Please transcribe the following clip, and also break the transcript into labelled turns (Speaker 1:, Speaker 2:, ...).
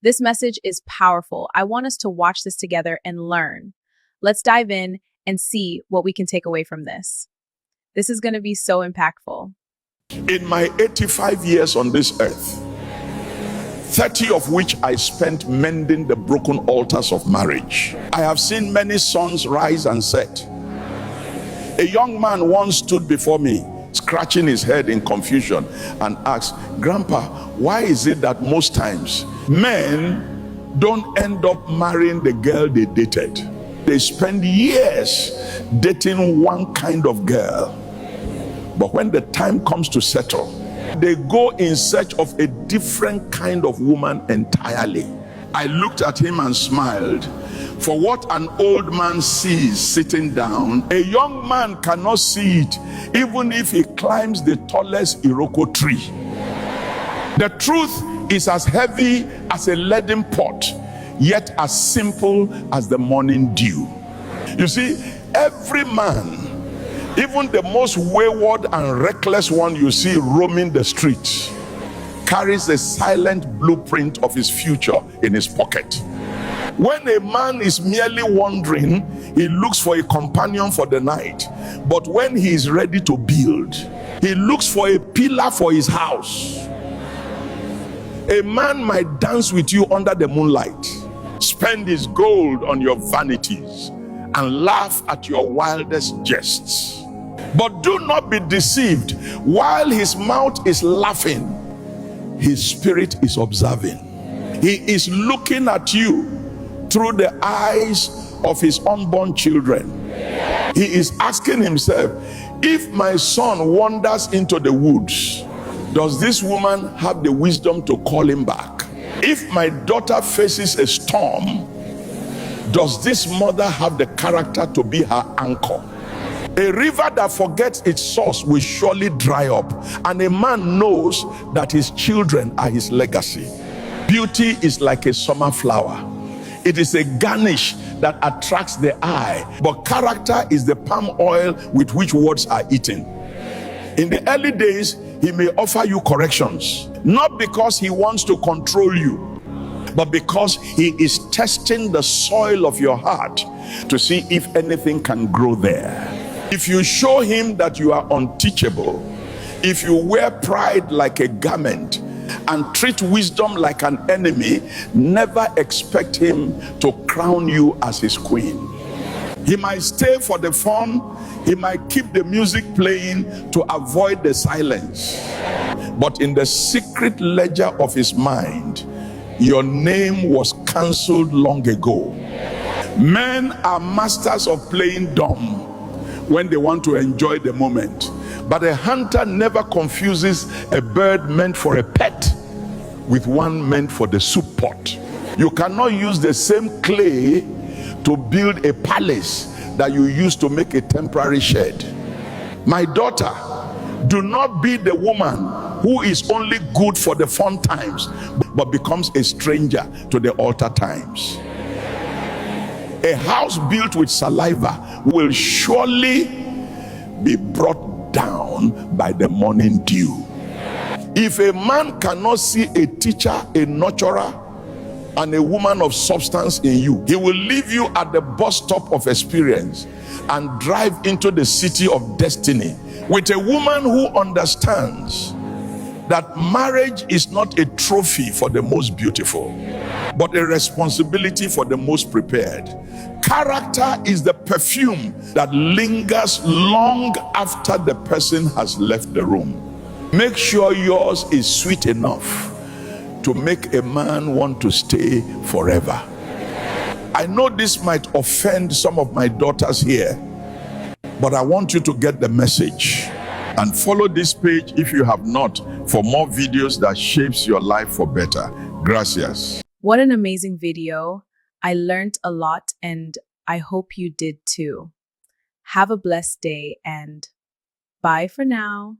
Speaker 1: This message is powerful. I want us to watch this together and learn. Let's dive in and see what we can take away from this. This is going to be so impactful.
Speaker 2: In my 85 years on this earth, 30 of which I spent mending the broken altars of marriage, I have seen many sons rise and set. A young man once stood before me, scratching his head in confusion, and asked, "Grandpa, why is it that most times men don't end up marrying the girl they dated? They spend years dating one kind of girl, but when the time comes to settle, they go in search of a different kind of woman entirely." I looked at him and smiled. For what an old man sees sitting down, a young man cannot see it, even if he climbs the tallest Iroko tree. The truth is as heavy as a leaden pot, yet as simple as the morning dew. You see, every man, even the most wayward and reckless one you see roaming the streets, carries a silent blueprint of his future in his pocket. When a man is merely wandering, he looks for a companion for the night. But when he is ready to build, he looks for a pillar for his house. A man might dance with you under the moonlight, spend his gold on your vanities, and laugh at your wildest jests. But do not be deceived. While his mouth is laughing, his spirit is observing. He is looking at you through the eyes of his unborn children. He is asking himself, if my son wanders into the woods, does this woman have the wisdom to call him back? If my daughter faces a storm, does this mother have the character to be her anchor? A river that forgets its source will surely dry up, and a man knows that his children are his legacy. Beauty is like a summer flower. It is a garnish that attracts the eye, but character is the palm oil with which words are eaten. In the early days, he may offer you corrections, not because he wants to control you, but because he is testing the soil of your heart to see if anything can grow there. If you show him that you are unteachable, if you wear pride like a garment and treat wisdom like an enemy, never expect him to crown you as his queen. He might stay for the fun, he might keep the music playing to avoid the silence, but in the secret ledger of his mind, your name was cancelled long ago. Men are masters of playing dumb when they want to enjoy the moment, but a hunter never confuses a bird meant for a pet with one meant for the soup pot. You cannot use the same clay to build a palace that you use to make a temporary shed. My daughter, do not be the woman who is only good for the fun times but becomes a stranger to the altar times. A house built with saliva will surely be brought down by the morning dew. If a man cannot see a teacher, a nurturer, and a woman of substance in you, he will leave you at the bus stop of experience and drive into the city of destiny with a woman who understands that marriage is not a trophy for the most beautiful, but a responsibility for the most prepared. Character is the perfume that lingers long after the person has left the room. Make sure yours is sweet enough to make a man want to stay forever. I know this might offend some of my daughters here, but I want you to get the message and follow this page if you have not, for more videos that shapes your life for better. Gracias.
Speaker 1: What an amazing video. I learned a lot and I hope you did too. Have a blessed day and bye for now.